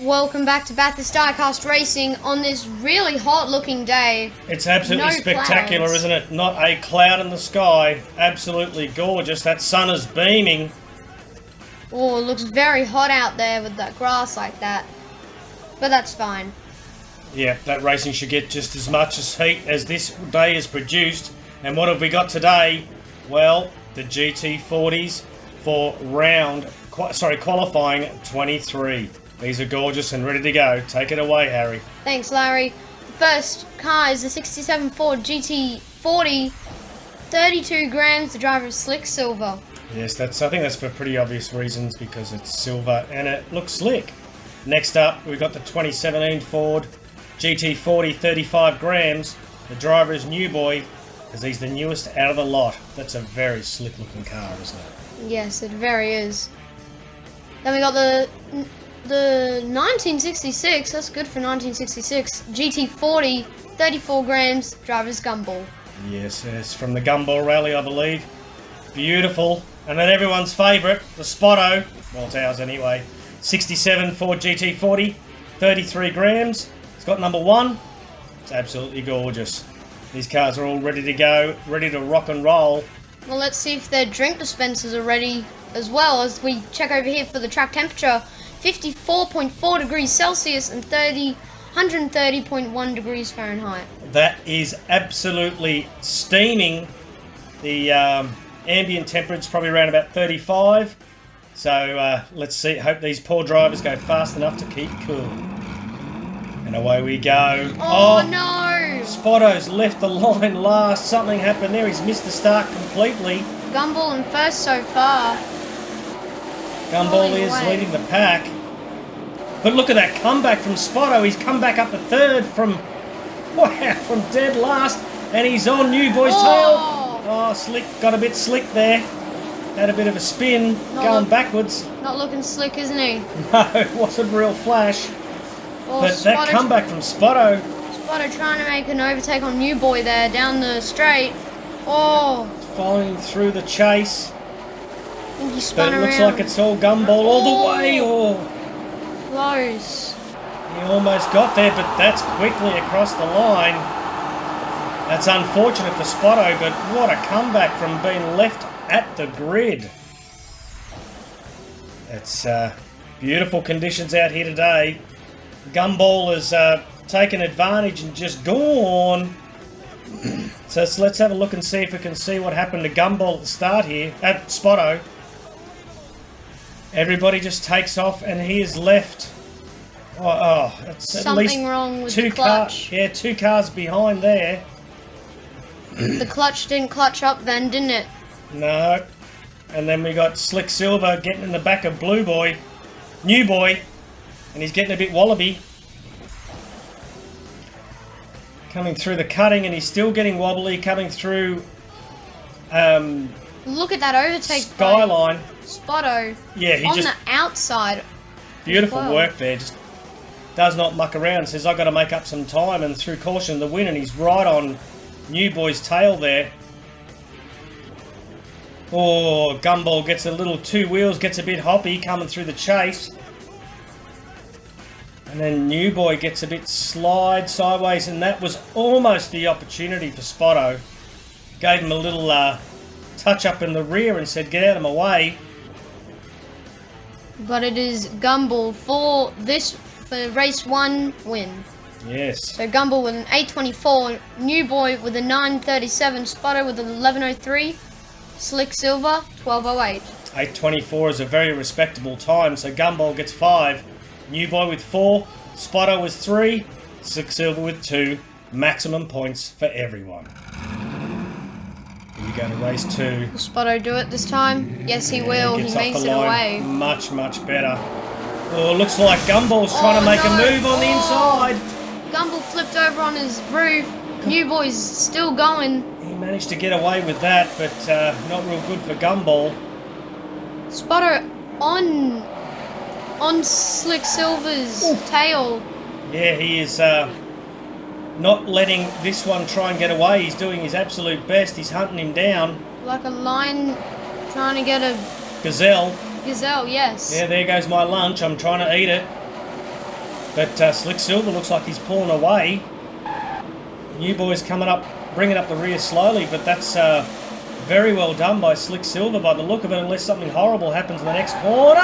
Welcome back to Bathurst Diecast Racing on this really hot looking day. It's absolutely spectacular, clouds. isn't it? Not a cloud in the sky. Absolutely gorgeous. That sun is beaming. Oh, it looks very hot out there with that grass like that. But that's fine. Yeah, that racing should get just as much as heat as this day is produced. And what have we got today? Well, the GT40s for qualifying 23. These are gorgeous and ready to go. Take it away, Harry. Thanks, Larry. The first car is the 67 Ford GT40. 32 grams, the driver is slick silver. Yes, I think that's for pretty obvious reasons because it's silver and it looks slick. Next up, we've got the 2017 Ford GT40, 35 grams. The driver is New Boy because he's the newest out of the lot. That's a very slick looking car, isn't it? Yes, it very is. Then we got the 1966, that's good for 1966, GT40, 34 grams, driver's Gumball. Yes, it's from the Gumball Rally, I believe. Beautiful. And then everyone's favourite, the Spotto, well, it's ours anyway, 67 Ford GT40, 33 grams. It's got number 1. It's absolutely gorgeous. These cars are all ready to go, ready to rock and roll. Well, let's see if their drink dispensers are ready as well as we check over here for the track temperature. 54.4 degrees Celsius and 130.1 degrees Fahrenheit. That is absolutely steaming. The ambient temperature is probably around about 35. So let's see. Hope these poor drivers go fast enough to keep cool. And away we go. Oh no! Spotto's left the line last. Something happened there. He's missed the start completely. Gumball in first so far. Gumball is leading the pack. But look at that comeback from Spotto. He's come back up to third from dead last. And he's on New Boy's tail. Oh, slick. Got a bit slick there. Had a bit of a spin going backwards. Not looking slick, isn't he? No, it wasn't real flash. Oh, but that comeback from Spotto. Spotto trying to make an overtake on New Boy there down the straight. Oh. Following through the chase. I think he spun around. But it looks like it's all Gumball all the way. Oh. Close. He almost got there, but that's quickly across the line. That's unfortunate for Spotto, but what a comeback from being left at the grid. It's beautiful conditions out here today. Gumball has taken advantage and just gone. So let's have a look and see if we can see what happened to Gumball at the start here, at Spotto. Everybody just takes off and he is left. It's at least something wrong with the clutch. Yeah, 2 cars behind there. The clutch didn't clutch up then, didn't it? No. And then we got Slick Silver getting in the back of New Boy, and he's getting a bit wallaby. Coming through the cutting, and he's still getting wobbly. Coming through. Look at that overtake. Skyline. Spotto. Yeah, he on just the outside. beautiful work there. Just does not muck around. Says I got to make up some time, and through caution the win, and he's right on New Boy's tail there. Oh, Gumball gets a little 2 wheels, gets a bit hoppy coming through the chase. And then New Boy gets a bit slide sideways, and that was almost the opportunity for Spotto. Gave him a little touch up in the rear and said, get out of my way. But it is Gumball for race 1 win. Yes. So Gumball with an 8:24, New Boy with a 9:37, Spotto with an 11:03, Slick Silver 12:08. 8:24 is a very respectable time, so Gumball gets 5, New Boy with 4, Spotto with 3, Slick Silver with 2, maximum points for everyone. Here we go to race 2. Will Spotto do it this time? Yes, he will. He makes it away. Much better. Oh, looks like Gumball's trying to make a move on the inside. Gumball flipped over on his roof. New Boy's still going. He managed to get away with that, but not real good for Gumball. Spotto on Slick Silver's tail. Yeah, he is not letting this one try and get away. He's doing his absolute best. He's hunting him down. Like a lion trying to get a Gazelle. Gazelle, yes. Yeah, there goes my lunch. I'm trying to eat it. But Slick Silver looks like he's pulling away. New Boy's coming up, bringing up the rear slowly, but that's very well done by Slick Silver by the look of it, unless something horrible happens in the next corner.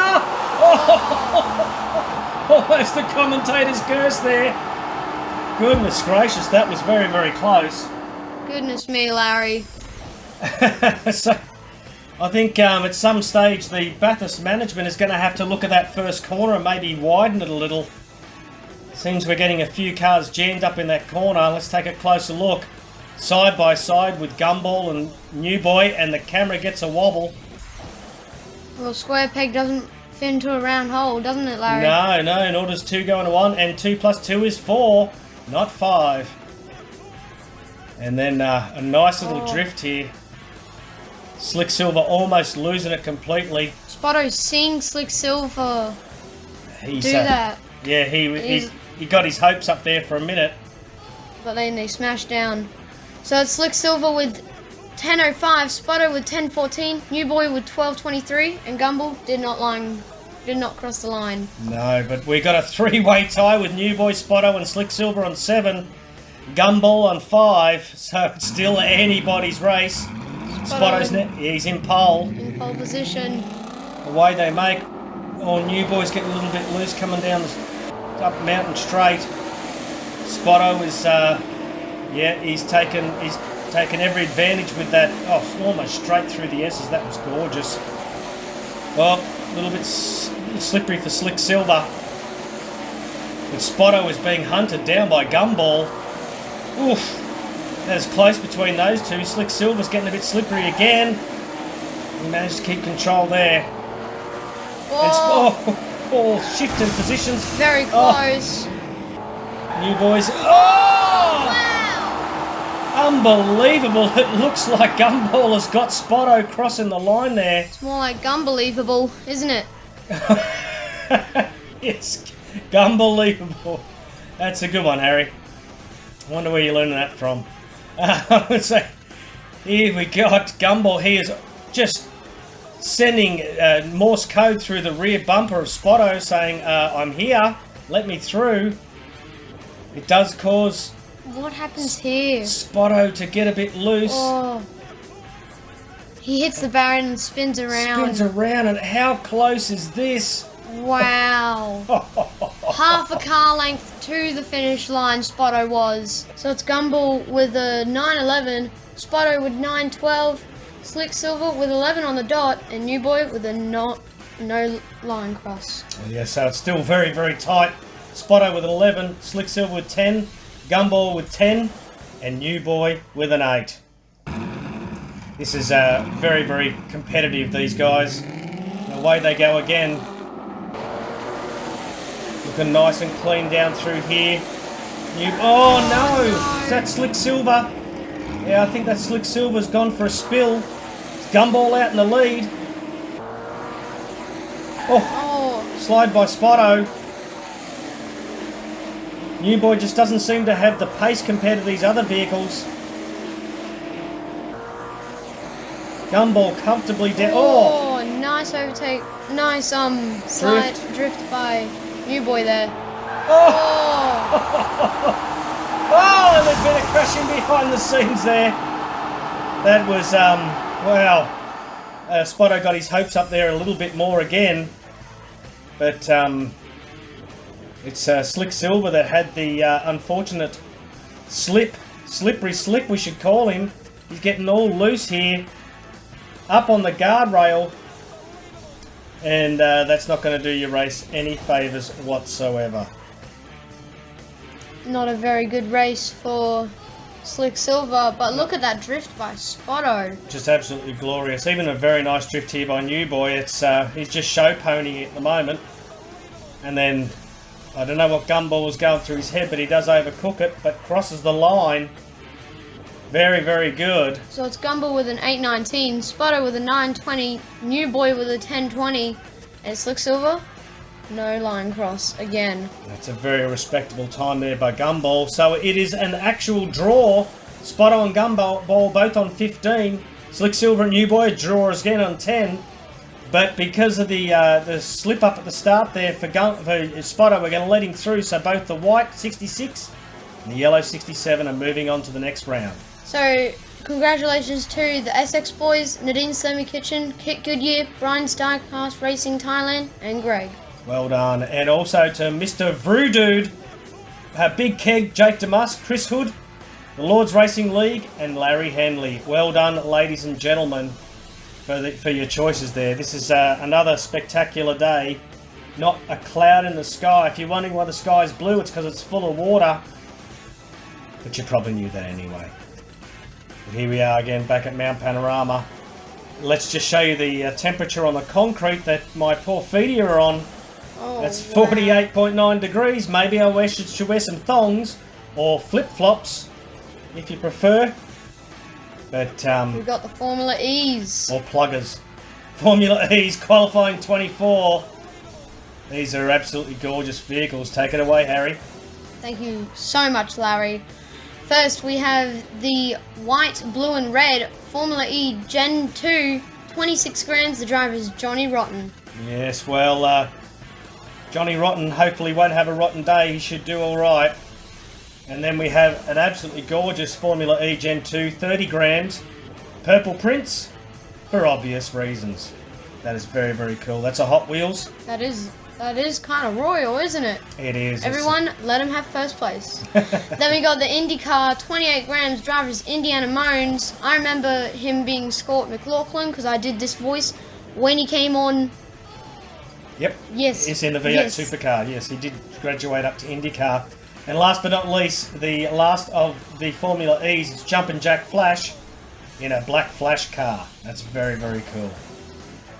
Oh! Almost the commentator's curse there. Goodness gracious, that was very, very close. Goodness me, Larry. So, I think at some stage the Bathurst management is going to have to look at that first corner and maybe widen it a little. Seems we're getting a few cars jammed up in that corner. Let's take a closer look. Side by side with Gumball and New Boy, and the camera gets a wobble. Well, square peg doesn't fit into a round hole, doesn't it, Larry? No, nor does 2 go into 1, and 2 plus 2 is 4, not 5. And then a nice little drift here. Slick Silver almost losing it completely. Spotto's seeing Slick Silver Do that. Yeah, he got his hopes up there for a minute. But then they smashed down. So it's Slick Silver with 10.05, Spotto with 10.14, New Boy with 12.23, and Gumball did not cross the line. No, but we got a 3-way tie with New Boy, Spotto, and Slick Silver on 7. Gumball on 5, so it's still anybody's race. Spotto's he's in pole. In pole position. The way they make. Oh, New Boy's getting a little bit loose coming down the up mountain straight. Spotto is, he's taken every advantage with that. Oh, almost straight through the S's. That was gorgeous. Well, a little bit slippery for Slick Silver. But Spotto is being hunted down by Gumball. Oof. That's close between those two. Slick Silver's getting a bit slippery again. He managed to keep control there. And shifting positions. Very close. New Boys. Oh! Wow! Unbelievable. It looks like Gumball has got Spotto crossing the line there. It's more like Gumbelievable, isn't it? Yes, Gumbelievable. That's a good one, Harry. I wonder where you're learning that from. So, here we got Gumball. He is just sending Morse code through the rear bumper of Spotto saying, I'm here, let me through. It does cause... What happens here? Spotto to get a bit loose. Oh. He hits the barrier and spins around. Spins around, and how close is this? Wow. Half a car length to the finish line, Spotto was. So it's Gumball with a 9.11, Spotto with 9.12, Slick Silver with 11 on the dot, and New Boy with a no line cross. Yeah, so it's still very, very tight. Spotto with 11, Slick Silver with 10, Gumball with 10, and New Boy with an 8. This is very, very competitive, these guys. Away they go again. Looking nice and clean down through here. Oh no! Is that Slick Silver? Yeah, I think that Slick Silver's gone for a spill. It's Gumball out in the lead. Oh! Slide by Spotto. New Boy just doesn't seem to have the pace compared to these other vehicles. Gumball comfortably down. Oh, nice overtake. Nice slight drift by New Boy there. Oh, and there's been a crashing behind the scenes there. That was, wow. Spotto got his hopes up there a little bit more again. But, it's Slick Silver that had the unfortunate slippery slip, we should call him. He's getting all loose here. Up on the guardrail. And that's not going to do your race any favours whatsoever. Not a very good race for Slick Silver, but look at that drift by Spotto. Just absolutely glorious. Even a very nice drift here by New Boy. It's he's just show ponying at the moment. And then, I don't know what Gumball was going through his head, but he does overcook it, but crosses the line. Very, very good. So it's Gumball with an 8.19, Spotto with a 9.20, New Boy with a 10.20, and Slick Silver, no line cross again. That's a very respectable time there by Gumball. So it is an actual draw. Spotto and Gumball both on 15. Slick Silver and New Boy draw again on 10. But because of the slip up at the start there for Spotto, we're going to let him through. So both the white 66 and the yellow 67 are moving on to the next round. So, congratulations to the SX boys, Nadine Slimmy Kitchen, Kit Goodyear, Brian Diecast Racing Thailand, and Greg. Well done. And also to Mr. Vrodude, Big Keg, Jake DeMusk, Chris Hood, the Lords Racing League, and Larry Henley. Well done, ladies and gentlemen, for your choices there. This is another spectacular day. Not a cloud in the sky. If you're wondering why the sky is blue, it's because it's full of water. But you probably knew that anyway. But here we are again back at Mount Panorama. Let's just show you the temperature on the concrete that my poor feet are on. Oh, that's 48.9 degrees. Maybe I should wear some thongs or flip-flops if you prefer. But we've got the Formula E's. Or pluggers. Formula E's qualifying 24. These are absolutely gorgeous vehicles. Take it away, Harry. Thank you so much, Larry. First, we have the white, blue and red Formula E Gen 2, 26 grams. The driver is Johnny Rotten. Yes, well, Johnny Rotten hopefully won't have a rotten day. He should do all right. And then we have an absolutely gorgeous Formula E Gen 2, 30 grams. Purple prints, for obvious reasons. That is very, very cool. That's a Hot Wheels. That is kind of royal, isn't it? It is. Everyone, let him have first place. Then we got the IndyCar, 28 grams, driver's Indiana Moans. I remember him being Scott McLaughlin because I did this voice when he came on. Yep. Yes. It's in the V8 supercar. Yes, he did graduate up to IndyCar. And last but not least, the last of the Formula E's is Jumpin' Jack Flash in a black Flash car. That's very, very cool.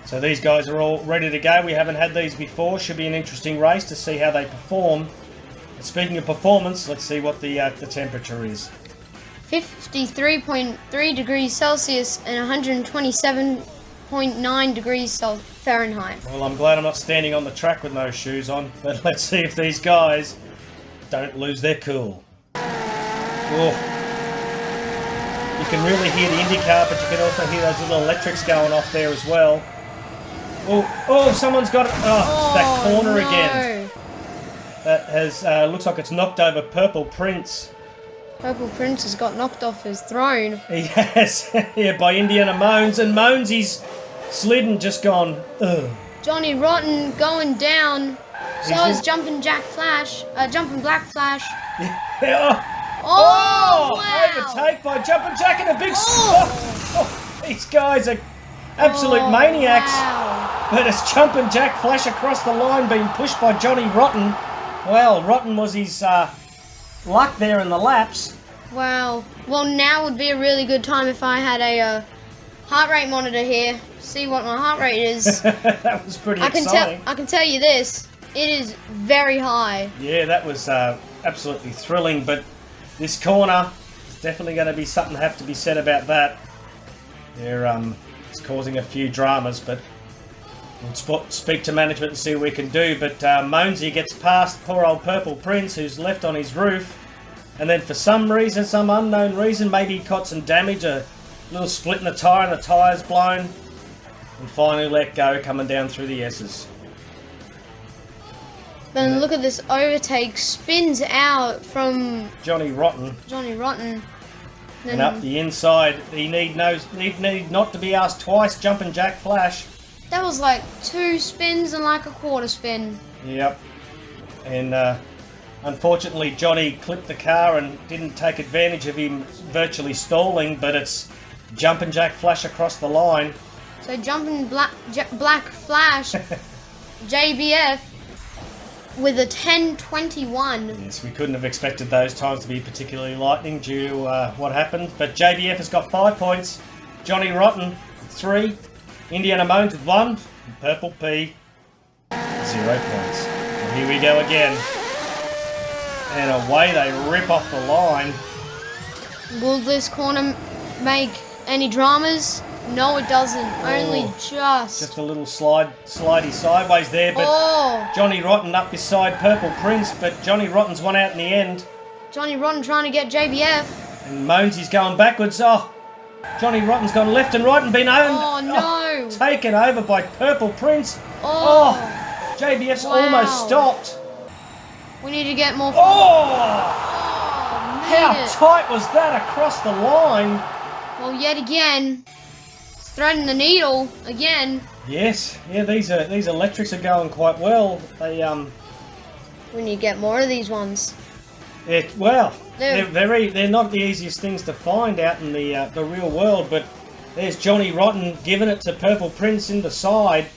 So these guys are all ready to go. We haven't had these before. Should be an interesting race to see how they perform. And speaking of performance, let's see what the temperature is. 53.3 degrees Celsius and 127.9 degrees Fahrenheit. Well, I'm glad I'm not standing on the track with no shoes on. But let's see if these guys don't lose their cool. Oh. You can really hear the IndyCar, but you can also hear those little electrics going off there as well. Oh, someone's got it. Oh, it's that corner again. That has, looks like it's knocked over Purple Prince. Purple Prince has got knocked off his throne. He has, yeah, by Indiana Moans. And Moansy's slid and just gone, ugh. Johnny Rotten going down. So is Jumpin' Black Flash. Yeah. Oh, wow. Overtake by Jumpin' Jack in a big spot. Oh, these guys are absolute maniacs. Wow. But it's Jumpin' Jack Flash across the line being pushed by Johnny Rotten. Well, Rotten was his luck there in the laps. Wow. Well, now would be a really good time if I had a heart rate monitor here. See what my heart rate is. That was pretty exciting. I can tell you this. It is very high. Yeah, that was absolutely thrilling. But this corner is definitely going to be something have to be said about that. It's causing a few dramas, but we'll speak to management and see what we can do. But Moansy gets past poor old Purple Prince, who's left on his roof. And then for some reason, some unknown reason, maybe he caught some damage, a little split in the tyre and the tyre's blown. And finally let go, coming down through the S's. Then look at this overtake, spins out from Johnny Rotten. And up the inside, he need not to be asked twice, Jumpin' Jack Flash. That was like 2 spins and like a quarter spin. Yep. And unfortunately, Johnny clipped the car and didn't take advantage of him virtually stalling, but it's Jumpin' Jack Flash across the line. So Jumpin' Black Flash, JBF, with a 10.21. Yes, we couldn't have expected those times to be particularly lightning due to what happened. But JBF has got 5 points, Johnny Rotten with 3, Indiana Moans with 1, and Purple P 0 points. And here we go again. And away they rip off the line. Will this corner make any dramas? No, it doesn't. Only just a little slidey sideways there, but Johnny Rotten up beside Purple Prince, but Johnny Rotten's won out in the end. Johnny Rotten trying to get JBF. And Moansy's going backwards. Oh, Johnny Rotten's gone left and right and been owned. Oh, no. Taken over by Purple Prince. Oh. JBF's Wow. almost stopped. We need to get more. Oh! How Made it. tight was that across the line? Well, yet again, it's threading the needle again. Yes, yeah, these electrics are going quite well. They We need to get more of these ones. they're not the easiest things to find out in the real world. But there's Johnny Rotten giving it to Purple Prince in the side,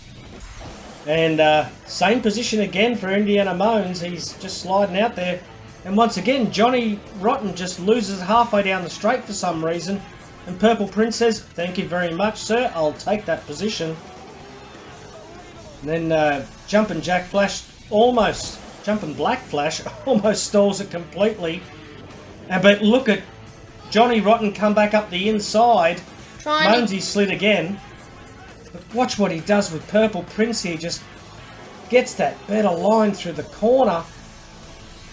and same position again for Indiana Moans. He's just sliding out there, and once again Johnny Rotten just loses halfway down the straight for some reason, and Purple Prince says, "Thank you very much, sir. I'll take that position." And then Jumpin' Black Flash almost stalls it completely. But look at Johnny Rotten come back up the inside. Monesy slid again. But watch what he does with Purple Prince here. Just gets that better line through the corner.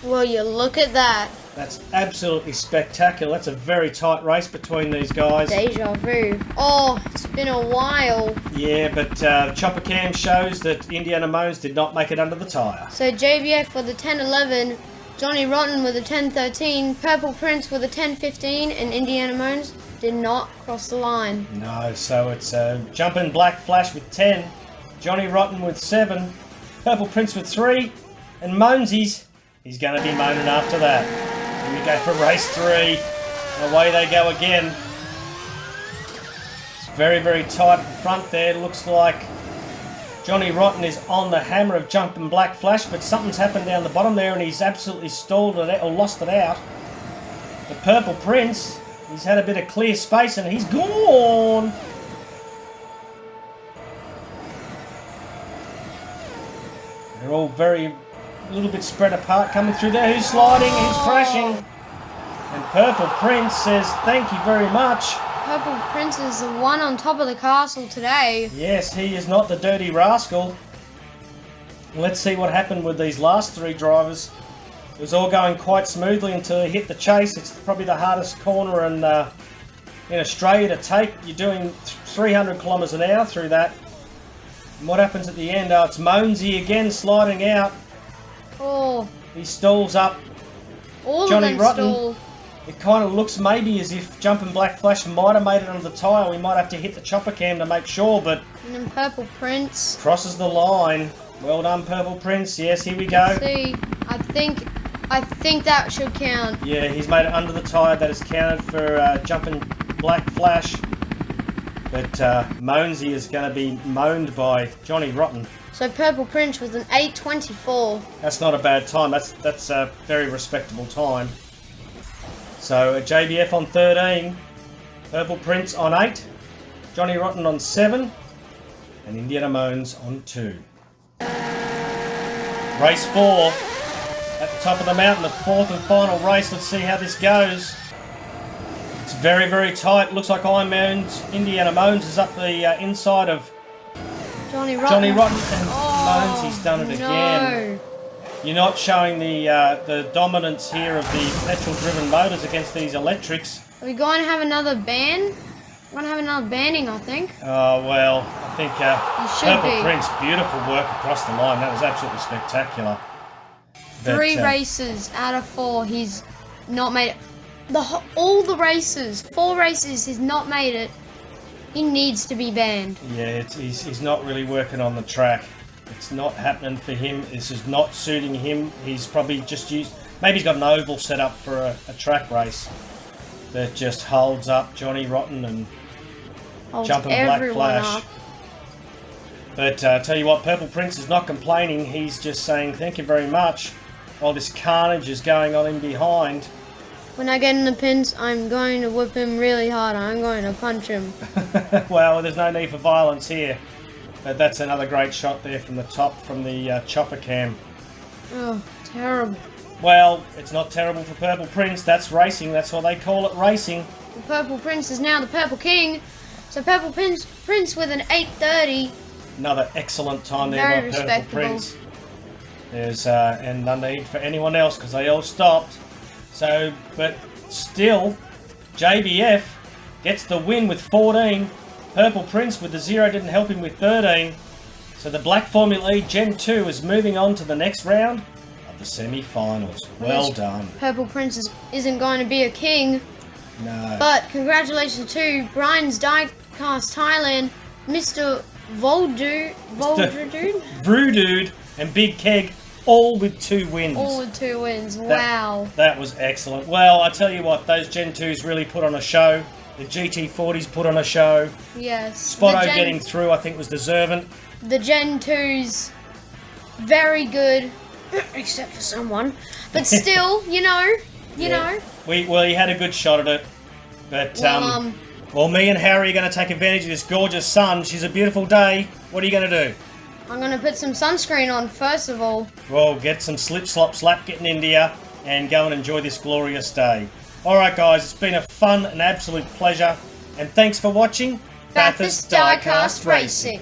Well, you look at that. That's absolutely spectacular. That's a very tight race between these guys. Deja vu. Oh, it's been a while. Yeah, but the chopper cam shows that Indiana Moans did not make it under the tyre. So JBF with a 10-11, Johnny Rotten with a 10-13, Purple Prince with a 10-15, and Indiana Moans did not cross the line. No, so it's Jumpin' Black Flash with 10, Johnny Rotten with 7, Purple Prince with 3, and Moansies, he's going to be moaning after that. Here we go for race 3. And away they go again. It's very, very tight at the front there. It looks like Johnny Rotten is on the hammer of Jumpin' Black Flash, but something's happened down the bottom there and he's absolutely stalled it out, or lost it out. The Purple Prince, he's had a bit of clear space and he's gone. They're all a little bit spread apart coming through there. Who's sliding? Who's crashing? And Purple Prince says, "Thank you very much." Purple Prince is the one on top of the castle today. Yes, he is not the dirty rascal. Let's see what happened with these last 3 drivers. It was all going quite smoothly until they hit the chase. It's probably the hardest corner in Australia to take. You're doing 300 kilometres an hour through that. And what happens at the end? Oh, it's Monesy again sliding out. Oh, He stalls up all Johnny of them Rotten. stall. It kind of looks maybe as if Jumpin' Black Flash might have made it under the tyre. We might have to hit the chopper cam to make sure, but And then Purple Prince. crosses the line. Well done, Purple Prince. Yes, here we go. See, I think that should count. Yeah, he's made it under the tyre. That is counted for Jumpin' Black Flash. But Monesy is going to be moaned by Johnny Rotten. So Purple Prince with an 8:24. That's not a bad time. That's a very respectable time. So JBF on 13, Purple Prince on 8, Johnny Rotten on 7, and Indiana Moans on 2. Race 4 at the top of the mountain, the 4th and final race. Let's see how this goes. It's very, very tight. Looks like Indiana Moans is up the inside of Johnny Rotten. Johnny Rotten, and Moans, he's done it again. You're not showing the dominance here of the petrol-driven motors against these electrics. Are we going to have another ban? We're going to have another banning, I think. Oh, well, I think Purple be. Prince, beautiful work across the line. That was absolutely spectacular. But, 3 races out of 4, he's not made it. All the races, 4 races, he's not made it. He needs to be banned. Yeah, he's not really working on the track. It's not happening for him. This is not suiting him. He's probably just maybe he's got an oval set up for a track race that just holds up Johnny Rotten and Holds Jumpin' Black everyone Flash. up. But tell you what, Purple Prince is not complaining. He's just saying thank you very much while this carnage is going on in behind. When I get in the pins, I'm going to whip him really hard. I'm going to punch him. Well, there's no need for violence here. But that's another great shot there from the top, from the chopper cam. Oh, terrible. Well, it's not terrible for Purple Prince. That's racing. That's what they call it, racing. The Purple Prince is now the Purple King. So Purple Prince with an 8:30. Another excellent time there Very by Purple respectable. Prince. There's and no need for anyone else because they all stopped. So, but still, JBF gets the win with 14. Purple Prince with the 0 didn't help him with 13. So the Black Formula E Gen 2 is moving on to the next round of the semi-finals. Well done. Purple Prince isn't going to be a king. No. But congratulations to Brian's Diecast Thailand, Mr. Dude and Big Keg, all with 2 wins. All with 2 wins. Wow. That was excellent. Well, I tell you what, those Gen 2s really put on a show. The GT40s put on a show. Yes. Spotto getting through, I think, was deserving. The Gen 2s, very good, except for someone. But still, you know. Well, he had a good shot at it. But, well, me and Harry are going to take advantage of this gorgeous sun. She's a beautiful day. What are you going to do? I'm going to put some sunscreen on, first of all. Well, get some slip, slop, slap getting into you and go and enjoy this glorious day. Alright, guys, it's been a fun and absolute pleasure. And thanks for watching Bathurst Diecast Racing.